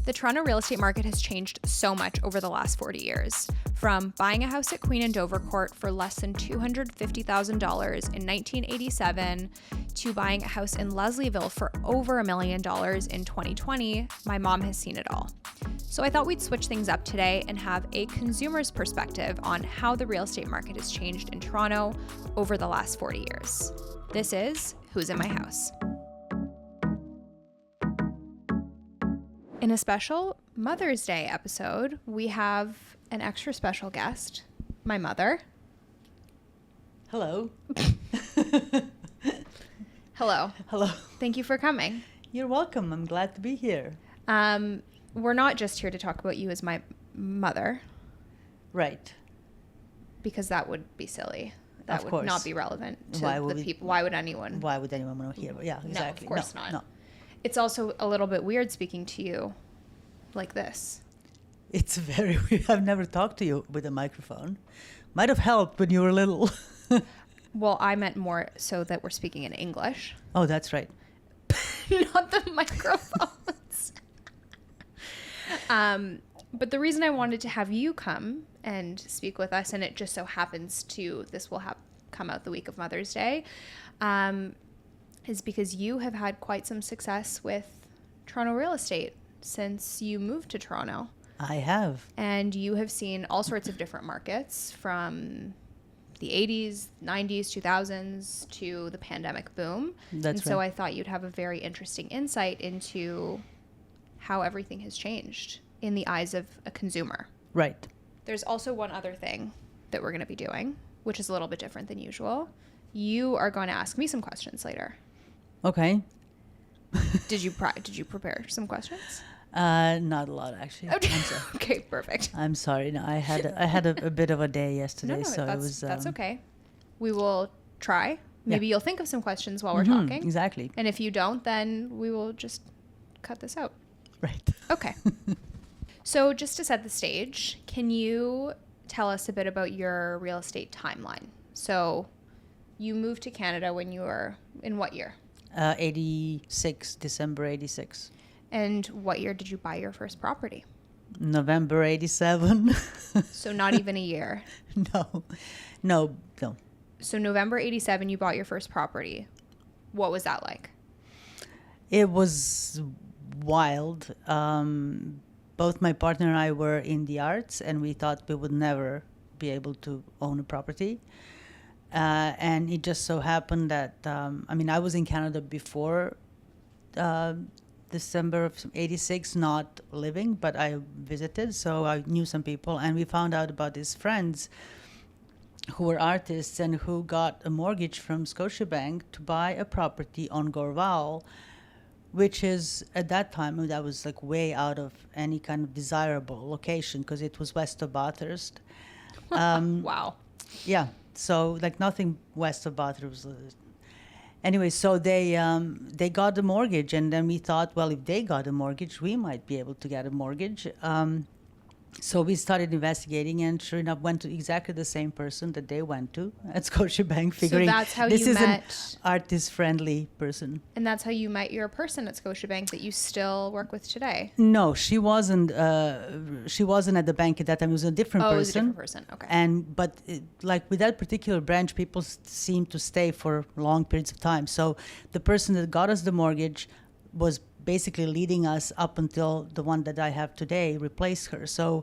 The Toronto real estate market has changed so much over the last 40 years. From buying a house at Queen Dovercourt for less than $250,000 in 1987 to buying a house in Leslieville for over $1 million in 2020, my mom has seen it all. So I thought we'd switch things up today and have a consumer's perspective on how the real estate market has changed in Toronto over the last 40 years. This is Who's in My House? In a special Mother's Day episode, we have an extra special guest, my mother. Hello. Hello. Hello. Thank you for coming. You're welcome. I'm glad to be here. We're not just here to talk about you as my mother. Right. Because that would be silly. That of would course. Not be relevant to the people. Why would anyone? Why would anyone want to hear? Yeah, exactly. No, of course not. No. It's also a little bit weird speaking to you like this. It's very weird. I've never talked to you with a microphone. Might have helped when you were little. Well, I meant more so that we're speaking in English. Oh, that's right. Not the microphones. But the reason I wanted to have you come and speak with us, and it just so happens this will come out the week of Mother's Day, is because you have had quite some success with Toronto real estate since you moved to Toronto. I have. And you have seen all sorts of different markets from the 80s, 90s, 2000s to the pandemic boom. That's and so I thought you'd have a very interesting insight into how everything has changed in the eyes of a consumer. Right. There's also one other thing that we're going to be doing, which is a little bit different than usual. You are going to ask me some questions later. Okay. Did you prepare some questions? Not a lot, actually. Okay, perfect. I'm sorry. No, I had a bit of a day yesterday, that's okay. We will try. Maybe you'll think of some questions while we're talking. Exactly. And if you don't, then we will just cut this out. Right. Okay. So just to set the stage, can you tell us a bit about your real estate timeline? So you moved to Canada when you were in what year? 86, December 86. And what year did you buy your first property? November 87. So not even a year. No. So November 87, you bought your first property. What was that like? It was wild. Both my partner and I were in the arts, and we thought we would never be able to own a property. And it just so happened that, I was in Canada before December of 86, not living, but I visited, so I knew some people, and we found out about these friends who were artists and who got a mortgage from Scotiabank to buy a property on Gorval, which is, at that time, that was like way out of any kind of desirable location because it was west of Bathurst. Wow. Yeah. So like nothing west of Bathurst. Anyway, so they got the mortgage, and then we thought, well, if they got a mortgage, we might be able to get a mortgage. So we started investigating, and sure enough, went to exactly the same person that they went to at Scotiabank, figuring so that's how this you is met, an artist-friendly person. And that's how you met your person at Scotiabank that you still work with today. No, she wasn't. She wasn't at the bank at that time. It was a different person. Oh, it was a different person. Okay. But like with that particular branch, people seem to stay for long periods of time. So the person that got us the mortgage was basically leading us up until the one that I have today replaced her. So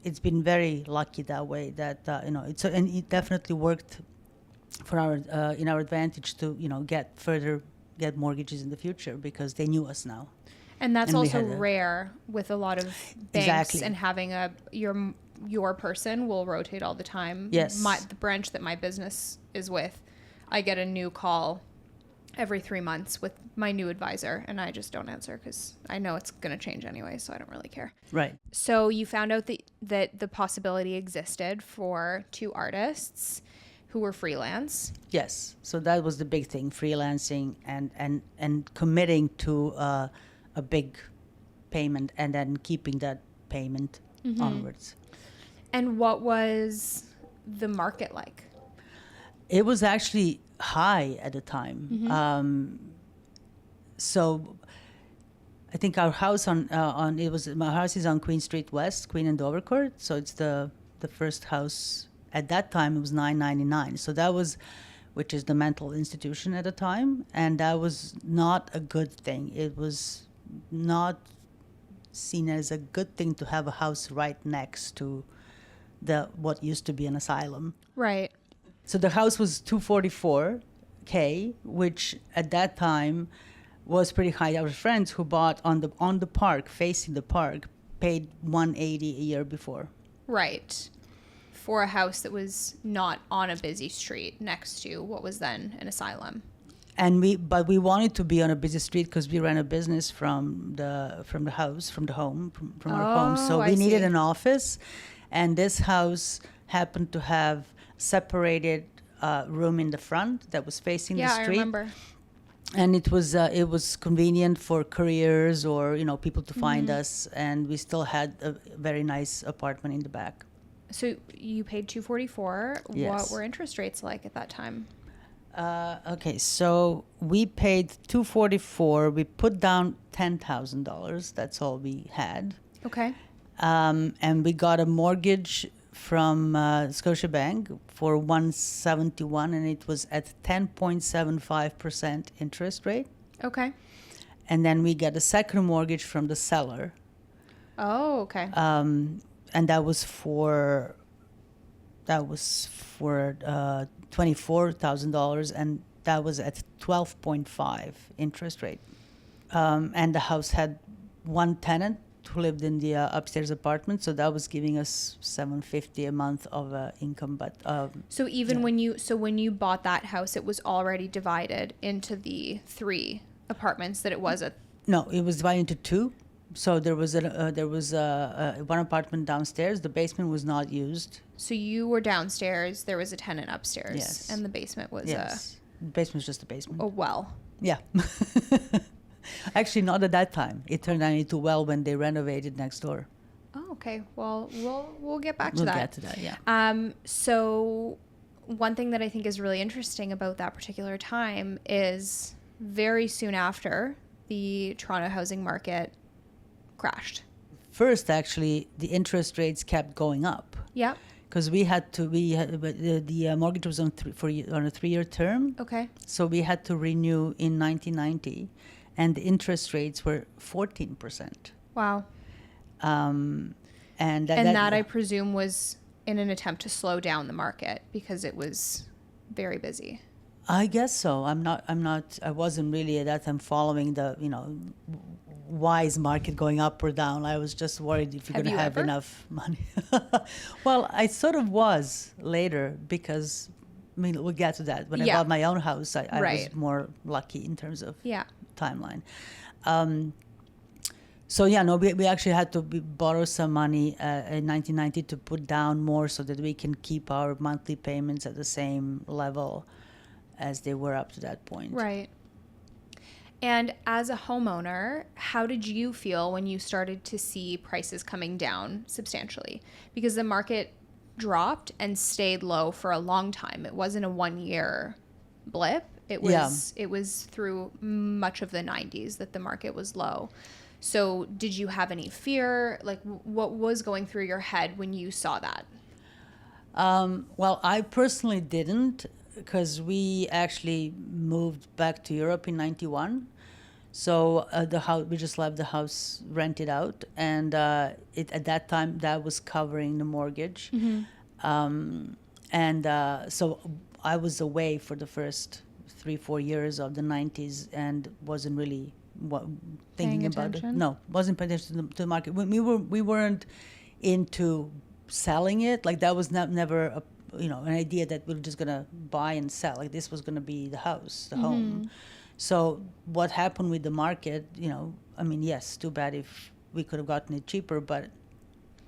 it's been very lucky that way. That and it definitely worked for our in our advantage to get mortgages in the future because they knew us now. And that's also rare with a lot of banks. Exactly. And having your person will rotate all the time. Yes. The branch that my business is with, I get a new call every 3 months with my new advisor, and I just don't answer because I know it's going to change anyway, so I don't really care. Right. So you found out that the possibility existed for two artists who were freelance. Yes. So that was the big thing, freelancing and committing to a big payment and then keeping that payment onwards. And what was the market like? It was actually high at the time. So I think our house my house is on Queen Street West, Queen and Dovercourt. So it's the first house at that time. It was $9.99. So that was, which is the mental institution at the time, and that was not a good thing. It was not seen as a good thing to have a house right next to what used to be an asylum. Right. So the house was $244K, which at that time was pretty high. Our friends who bought on the park, facing the park, paid $180 a year before. Right. For a house that was not on a busy street next to what was then an asylum. But we wanted to be on a busy street because we ran a business from our home. So we needed an office, and this house happened to have separated room in the front that was facing the street. Yeah, I remember. And it was convenient for couriers or people to find us, and we still had a very nice apartment in the back. So you paid $244. Yes. What were interest rates like at that time? Okay, so we paid $244. We put down $10,000. That's all we had. Okay. And we got a mortgage from Scotiabank for $171, and it was at 10.75% interest rate. Okay. And then we got a second mortgage from the seller. Oh, okay. And that was for $24,000, and that was at 12.5 interest rate. And the house had one tenant who lived in the upstairs apartment, so that was giving us $750 a month of income. But so when you bought that house, it was already divided into the 3 apartments that it was at. No, it was divided into 2. So there was one apartment downstairs. The basement was not used. So you were downstairs. There was a tenant upstairs. Yes. And the basement was the basement was just a basement. a well. Yeah. Actually, not at that time. It turned into a well when they renovated next door. Oh, okay. Well, we'll get back to that. We'll get to that, yeah. So one thing that I think is really interesting about that particular time is very soon after, the Toronto housing market crashed. First, actually, the interest rates kept going up. Yeah. Because the mortgage was on a 3-year term. Okay. So we had to renew in 1990, and the interest rates were 14%. Wow. And that I presume was in an attempt to slow down the market because it was very busy. I guess so. I wasn't really at that time following the, why is market going up or down. I was just worried if you're going to have enough money. Well, I sort of was later because, we'll get to that. When I bought my own house, I was more lucky in terms of timeline. We actually had to borrow some money in 1990 to put down more so that we can keep our monthly payments at the same level as they were up to that point. Right. And as a homeowner, how did you feel when you started to see prices coming down substantially? Because the market dropped and stayed low for a long time. It wasn't a 1-year blip. It was through much of the 90s that the market was low. So did you have any fear? Like, what was going through your head when you saw that? Well, I personally didn't, because we actually moved back to Europe in 91. So we just left the house rented out, and at that time that was covering the mortgage. Mm-hmm. So I was away for the first 3-4 years of the 90s and wasn't really thinking about it. No, wasn't paying attention to the market. We weren't into selling it. Like, that was never an idea that we were just gonna buy and sell. Like, this was gonna be the house, the home. So what happened with the market? Yes, too bad if we could have gotten it cheaper, but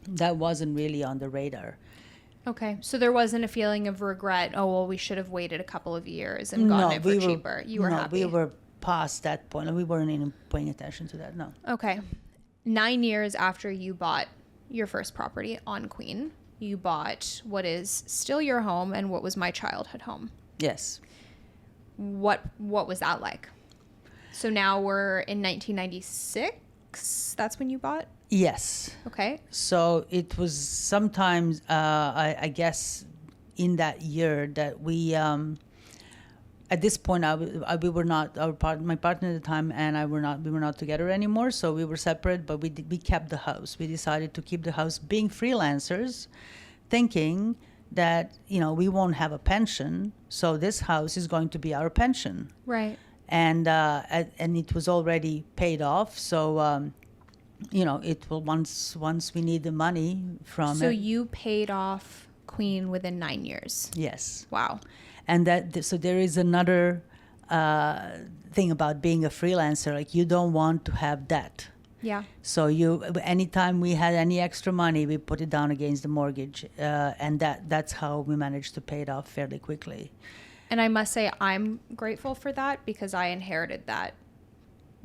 that wasn't really on the radar. Okay, so there wasn't a feeling of regret. Oh well, we should have waited a couple of years and gotten it for cheaper. You were happy. We were past that point. We weren't even paying attention to that. No. Okay, 9 years after you bought your first property on Queen, you bought what is still your home and what was my childhood home. Yes. What was that like? So now we're in 1996. 96, that's when you bought? Yes. Okay. So it was sometimes, I guess, in that year that we, at this point, we were not, my partner at the time and we were not together anymore. So we were separate, but we kept the house. We decided to keep the house, being freelancers, thinking that, we won't have a pension. So this house is going to be our pension. Right. And it was already paid off. So, it will once we need the money from it. So you paid off Queen within 9 years. Yes. Wow. And so there is another thing about being a freelancer. Like, you don't want to have debt. Yeah. So anytime we had any extra money, we put it down against the mortgage, and that's how we managed to pay it off fairly quickly. And I must say, I'm grateful for that because I inherited that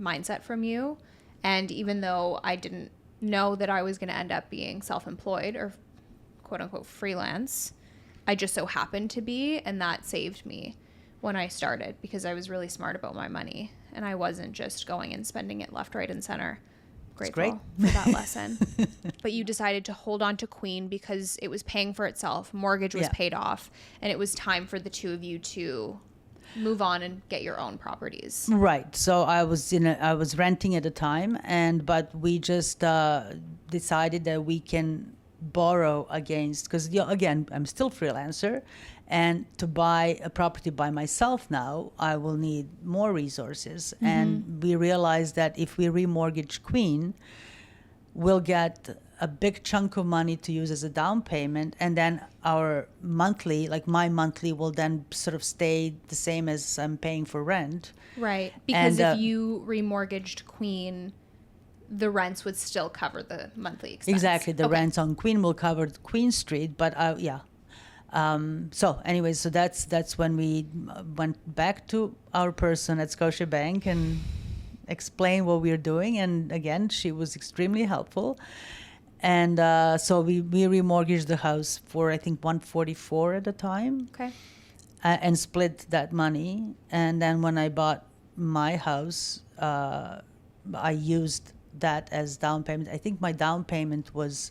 mindset from you. And even though I didn't know that I was going to end up being self-employed or quote unquote freelance, I just so happened to be, and that saved me when I started because I was really smart about my money and I wasn't just going and spending it left, right, and center. Grateful for that lesson. But you decided to hold on to Queen because it was paying for itself, mortgage was paid off, and it was time for the two of you to move on and get your own properties. Right. So I was renting at the time, but we just decided that we can borrow against, because again, I'm still freelancer, and to buy a property by myself now, I will need more resources. Mm-hmm. And we realized that if we remortgage Queen, we'll get a big chunk of money to use as a down payment, and then our monthly, like my monthly, will then sort of stay the same as I'm paying for rent. Right. Because if you remortgaged Queen, the rents would still cover the monthly expense. Exactly. The rents on Queen will cover Queen Street, but yeah. So anyway, so that's when we went back to our person at Scotiabank and explained what we were doing. And again, she was extremely helpful. And so we remortgaged the house for, I think, $144 at the time. Okay. And split that money. And then when I bought my house, I used that as down payment. I think my down payment was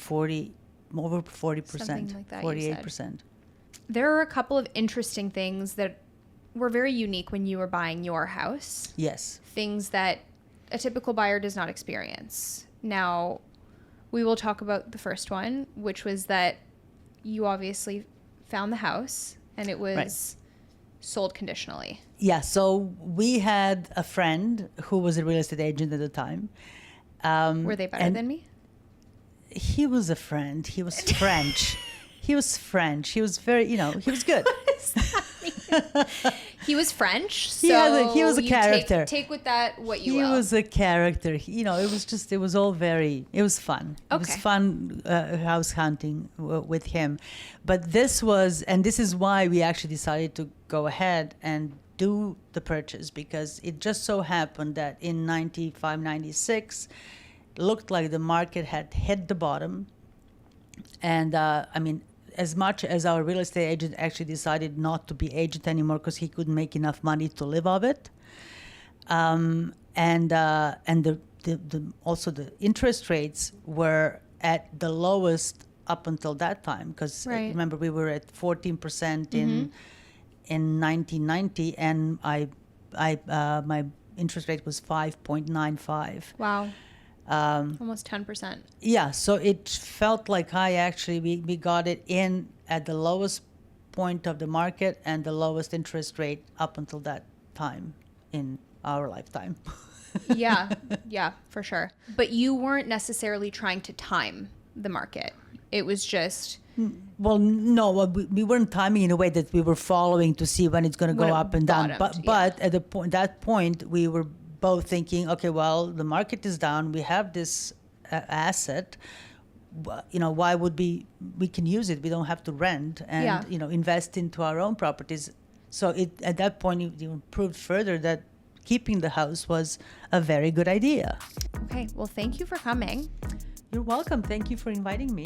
over 40%, Something like that, 48%. There are a couple of interesting things that were very unique when you were buying your house. Yes. Things that a typical buyer does not experience. Now, we will talk about the first one, which was that you obviously found the house and it was sold conditionally. Yeah, so we had a friend who was a real estate agent at the time. Were they better than me? He was a friend. He was French. He was French. He was very, he was good. What does that mean? He was French, so he was a character. Take with that what you will. will. He was a character. It was all it was fun. Okay. It was fun house hunting with him. But this is why we actually decided to go ahead and do the purchase, because it just so happened that in 95, 96, it looked like the market had hit the bottom. And as much as our real estate agent actually decided not to be agent anymore because he couldn't make enough money to live off it, and also the interest rates were at the lowest up until that time, because remember we were at 14% in 1990, and my interest rate was 5.95. Wow. Almost 10%. Yeah, so it felt like we got it in at the lowest point of the market and the lowest interest rate up until that time in our lifetime. Yeah, for sure. But you weren't necessarily trying to time the market. It was just... Well, no, we weren't timing in a way that we were following to see when it's going to go up and down. But at that point, we were both thinking, okay, well, the market is down. We have this asset. Why would we can use it? We don't have to rent and, invest into our own properties. So at that point, it proved further that keeping the house was a very good idea. Okay, well, thank you for coming. You're welcome. Thank you for inviting me.